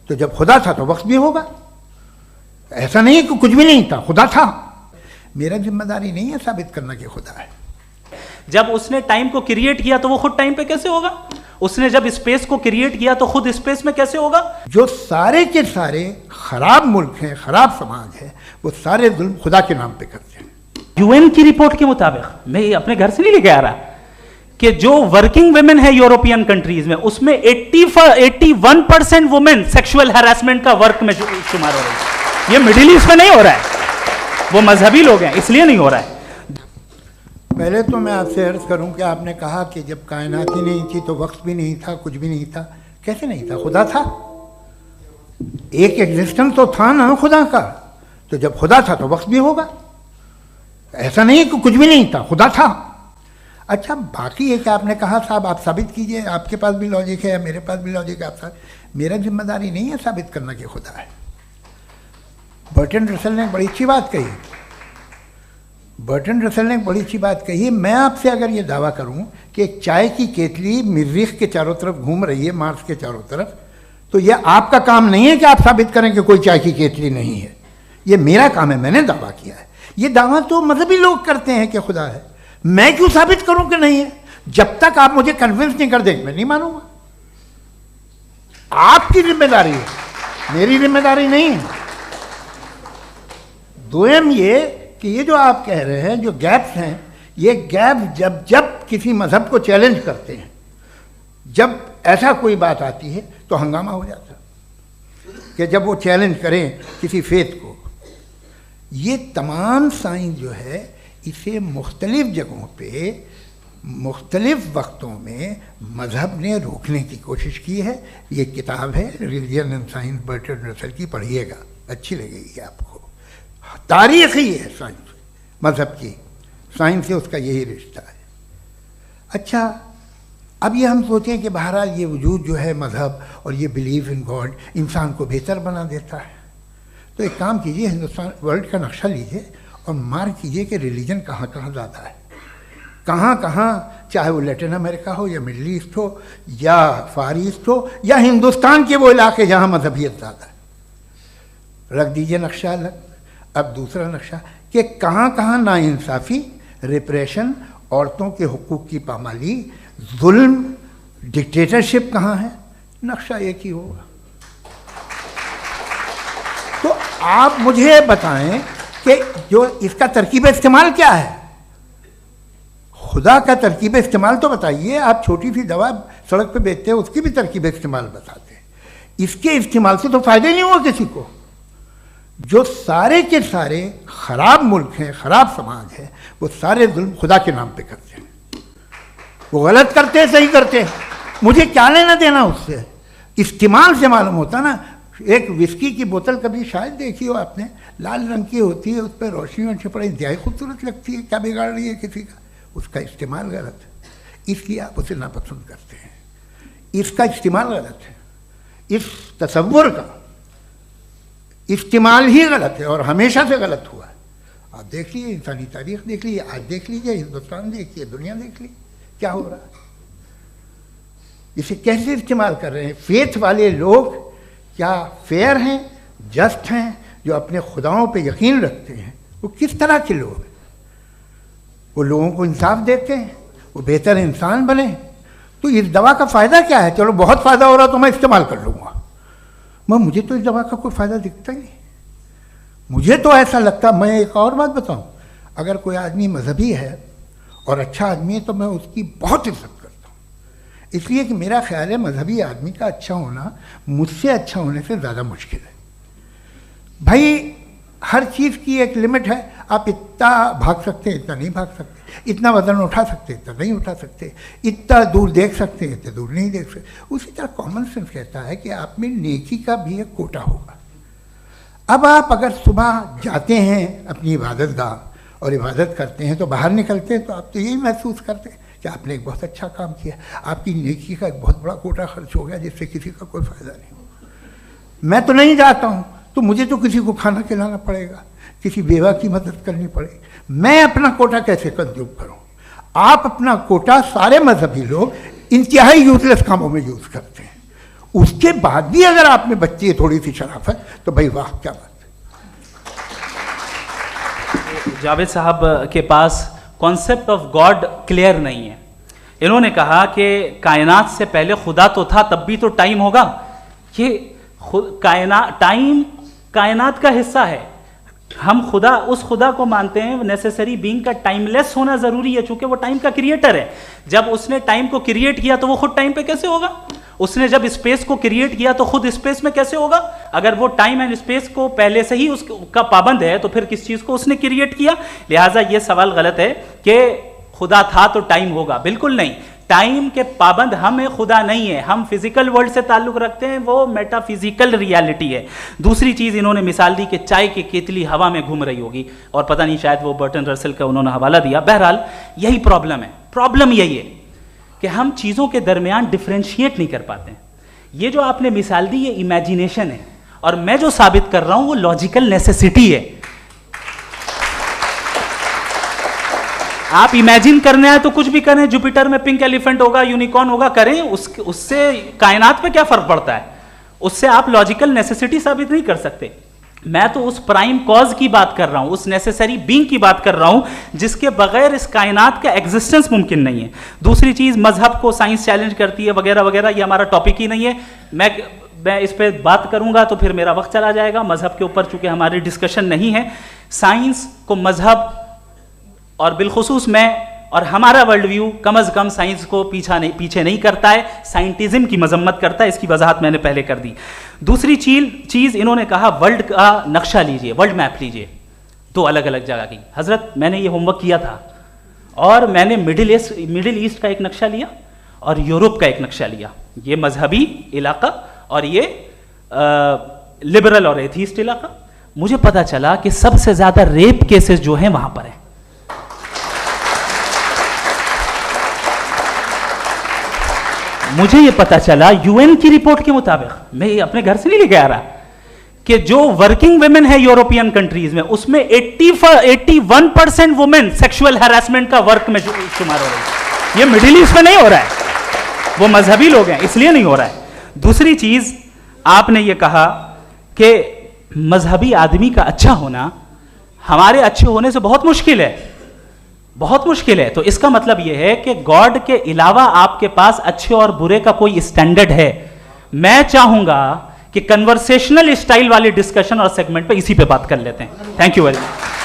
तो जब खुदा था तो वक्त भी होगा। ऐसा नहीं कि कुछ भी नहीं था, खुदा था। मेरा जिम्मेदारी नहीं है साबित करना कि खुदा है। जब उसने टाइम को क्रिएट किया तो वो खुद टाइम पे कैसे होगा? उसने जब स्पेस को क्रिएट किया तो खुद स्पेस में कैसे होगा? जो सारे के सारे खराब मुल्क हैं, खराब समाज है, वो सारे जुल्म खुदा के नाम पे करते हैं। यूएन की रिपोर्ट के मुताबिक, मैं अपने घर से नहीं लेके आ रहा, कि जो वर्किंग वुमेन है यूरोपियन कंट्रीज में, उसमें 81% वुमेन सेक्सुअल हैरेसमेंट का वर्क में शुमार हो रही है। ये मिडिल ईस्ट में नहीं हो रहा है, वो मजहबी लोग हैं इसलिए नहीं हो रहा है। पहले तो मैं आपसे अर्ज करूं कि आपने कहा कि जब कायनात ही नहीं थी तो वक्त भी नहीं था, कुछ भी नहीं था। कैसे नहीं था? खुदा था। एक एग्जिस्टेंस तो था ना खुदा का। तो जब खुदा था तो वक्त भी होगा। ऐसा नहीं कि कुछ भी नहीं था, खुदा था। अच्छा, बाकी है कि आपने कहा साहब आप साबित कीजिए, आपके पास भी लॉजिक है, मेरे पास भी लॉजिक है। आप मेरा जिम्मेदारी नहीं है साबित करना कि खुदा है। बर्टन रसल ने बड़ी अच्छी बात कही। बर्टन रसल ने बड़ी अच्छी बात कही। मैं आपसे अगर ये दावा करूं कि एक चाय की केतली मरीख के चारों तरफ घूम रही है, मार्स के चारों तरफ, तो यह आपका काम नहीं है कि आप साबित करें कि कोई चाय की केतली नहीं है। ये मेरा काम है, मैंने दावा किया है। ये दावा तो मजहबी लोग करते हैं कि खुदा है। मैं क्यों साबित करूं कि नहीं है? जब तक आप मुझे कन्विंस नहीं कर देंगे मैं नहीं मानूंगा। आपकी जिम्मेदारी है, मेरी जिम्मेदारी नहीं है। दोयम ये कि ये जो आप कह रहे हैं, जो गैप्स हैं, ये गैप जब जब किसी मजहब को चैलेंज करते हैं, जब ऐसा कोई बात आती है तो हंगामा हो जाता है कि जब वो चैलेंज करें किसी फेथ को। ये तमाम साइंस जो है इसे मुख्तलिफ जगहों पे मुख्तलिफ वक्तों में मजहब ने रोकने की कोशिश की है। ये किताब है religion and science, Burton Russell की, पढ़िएगा, अच्छी लगेगी आपको। तारीख ही है साइंस, मजहब की साइंस से उसका यही रिश्ता है। अच्छा, अब ये हम सोचें कि बहरहाल ये वजूद जो है मजहब और ये बिलीव इन गॉड इंसान को बेहतर बना देता है। तो एक काम कीजिए, हिंदुस्तान वर्ल्ड का नक्शा लीजिए और मार्क कीजिए कि रिलीजन कहाँ कहाँ ज़्यादा है, कहाँ कहाँ, चाहे वो लैटिन अमेरिका हो या मिडल ईस्ट हो या फार ईस्ट हो या हिंदुस्तान के वो इलाके जहाँ मजहबियत ज़्यादा है। रख दीजिए नक्शा अलग। अब दूसरा नक्शा कि कहाँ कहाँ नाइंसाफ़ी, रिप्रेशन, औरतों के हुकूक की पामाली, जुल्म, डिक्टेटरशिप कहाँ है, नक्शा एक ही होगा। तो आप मुझे बताएं कि जो इसका तरकीब इस्तेमाल क्या है? खुदा का तरकीब इस्तेमाल तो बताइए। आप छोटी सी दवा सड़क पे बेचते हैं, उसकी भी तरकीब इस्तेमाल बताते हैं। इसके इस्तेमाल से तो फ़ायदा ही नहीं हुआ किसी को। जो सारे के सारे खराब मुल्क हैं, खराब समाज है, वो सारे जुल्म खुदा के नाम पे करते हैं। वो गलत करते हैं, सही करते हैं, मुझे क्या लेना देना उससे? इस्तेमाल से मालूम होता ना। एक विस्की की बोतल कभी शायद देखी हो आपने, लाल रंग की होती है, उस पर रोशनी वोशनी पड़े, इंतहाई खूबसूरत लगती है, क्या बिगाड़ रही है किसी का? उसका इस्तेमाल गलत है, इसलिए आप उसे नापसंद करते हैं। इसका इस्तेमाल गलत है, इस तसव्वुर का इस्तेमाल ही गलत है और हमेशा से गलत हुआ है। आप देख लीजिए, इंसानी तारीख देख लीजिए, आज देख लीजिए, हिंदुस्तान देखिए, दुनिया देख लीजिए, क्या हो रहा है। इसे कैसे इस्तेमाल कर रहे हैं? फेथ वाले लोग क्या फेयर हैं, जस्ट हैं, जो अपने खुदाओं पे यकीन रखते हैं, वो किस तरह के लोग हैं? वो लोगों को इंसाफ देते हैं, वो बेहतर इंसान बने। तो इस दवा का फ़ायदा क्या है? चलो बहुत फ़ायदा हो रहा तो मैं इस्तेमाल कर लूँगा, मगर मुझे तो इस दवा का कोई फ़ायदा दिखता ही नहीं। मुझे तो ऐसा लगता, मैं एक और बात बताऊं, अगर कोई आदमी मजहबी है और अच्छा आदमी है तो मैं उसकी बहुत इज्जत करता हूँ, इसलिए कि मेरा ख्याल है मजहबी आदमी का अच्छा होना मुझसे अच्छा होने से ज़्यादा मुश्किल है। भाई हर चीज़ की एक लिमिट है। आप इतना भाग सकते हैं, इतना नहीं भाग सकते, इतना वज़न उठा सकते, इतना नहीं उठा सकते, इतना दूर देख सकते हैं, इतना दूर नहीं देख सकते। उसी तरह कॉमन सेंस कहता है कि आप में नेकी का भी एक कोटा होगा। अब आप अगर सुबह जाते हैं अपनी इबादत गाह और इबादत करते हैं तो बाहर निकलते हैं तो आप तो यही महसूस करते हैं कि आपने एक बहुत अच्छा काम किया, आपकी नेकी का एक बहुत बड़ा कोटा खर्च हो गया जिससे किसी का कोई फ़ायदा नहीं। मैं तो नहीं जाता हूँ तो मुझे तो किसी को खाना खिलाना पड़ेगा, किसी बेवा की मदद करनी पड़ेगी, मैं अपना कोटा कैसे कंज्यूम करूँ? आप अपना कोटा, सारे मजहबी लोग इंतहाई यूजलेस कामों में यूज़ करते हैं। उसके बाद भी अगर आप में बच्ची है थोड़ी सी शराफत, तो भाई वाह क्या बात है। जावेद साहब के पास कॉन्सेप्ट ऑफ गॉड क्लियर नहीं है। इन्होंने कहा कि कायनात से पहले खुदा तो था, तब भी तो टाइम होगा। ये टाइम कायनात का हिस्सा है। हम खुदा, उस खुदा को मानते हैं, नेसेसरी बीइंग का टाइमलेस होना जरूरी है, चूंकि वो टाइम का क्रिएटर है। जब उसने टाइम को क्रिएट किया तो वो खुद टाइम पे कैसे होगा? उसने जब स्पेस को क्रिएट किया तो खुद स्पेस में कैसे होगा? अगर वो टाइम एंड स्पेस को पहले से ही उसका पाबंद है तो फिर किस चीज को उसने क्रिएट किया? लिहाजा ये सवाल गलत है कि खुदा था तो टाइम होगा। बिल्कुल नहीं, टाइम के पाबंद हम है, खुदा नहीं है। हम फिजिकल वर्ल्ड से ताल्लुक रखते हैं, वो मेटाफिजिकल रियलिटी है। दूसरी चीज इन्होंने मिसाल दी कि चाय की केतली हवा में घूम रही होगी, और पता नहीं शायद वो बर्टन रसल का उन्होंने हवाला दिया। बहरहाल यही प्रॉब्लम है। प्रॉब्लम यही है कि हम चीजों के दरमियान डिफरेंशिएट नहीं कर पाते हैं। ये जो आपने मिसाल दी ये इमेजिनेशन है, और मैं जो साबित कर रहा हूं वो लॉजिकल नेसेसिटी है। आप इमेजिन करने आए तो कुछ भी करें, जुपिटर में पिंक एलिफेंट होगा, यूनिकॉर्न होगा, करें, उससे कायनात पे क्या फर्क पड़ता है? उससे आप लॉजिकल नेसेसिटी साबित नहीं कर सकते। मैं तो उस प्राइम कॉज की बात कर रहा हूं, उस नेसेसरी बीइंग की बात कर रहा हूं जिसके बगैर इस कायनात का एग्जिस्टेंस मुमकिन नहीं है। दूसरी चीज, मजहब को साइंस चैलेंज करती है वगैरह वगैरह, ये हमारा टॉपिक ही नहीं है। मैं इस पर बात करूंगा तो फिर मेरा वक्त चला जाएगा। मजहब के ऊपर चूंकि हमारी डिस्कशन नहीं है, साइंस को मजहब और बिलखुसूस मैं और हमारा वर्ल्ड व्यू कम अज कम साइंस को पीछे नहीं करता है, साइंटिज्म की मजम्मत करता है। इसकी वजाहत मैंने पहले कर दी। दूसरी चीज इन्होंने कहा वर्ल्ड का नक्शा लीजिए, वर्ल्ड मैप लीजिए, दो अलग अलग जगह की। हजरत मैंने ये होमवर्क किया था, और मैंने मिडिल ईस्ट का एक नक्शा लिया और यूरोप का एक नक्शा लिया। ये मजहबी इलाका और ये लिबरल और एथीस्ट इलाका। मुझे पता चला कि सबसे ज्यादा रेप केसेस जो हैं वहां पर है। मुझे ये पता चला यूएन की रिपोर्ट के मुताबिक, मैं ये अपने घर से नहीं लेके आ रहा, कि जो वर्किंग वुमेन है यूरोपियन कंट्रीज में, उसमें 81% वुमेन सेक्सुअल हैरेसमेंट का वर्क में शुमार हो रही है। ये मिडिल ईस्ट में नहीं हो रहा है, वो मजहबी लोग हैं इसलिए नहीं हो रहा है। दूसरी चीज आपने ये कहा कि मजहबी आदमी का अच्छा होना हमारे अच्छे होने से बहुत मुश्किल है, बहुत मुश्किल है। तो इसका मतलब यह है कि गॉड के अलावा आपके पास अच्छे और बुरे का कोई स्टैंडर्ड है। मैं चाहूंगा कि कन्वर्सेशनल स्टाइल वाली डिस्कशन और सेगमेंट पे इसी पे बात कर लेते हैं। Thank you very much.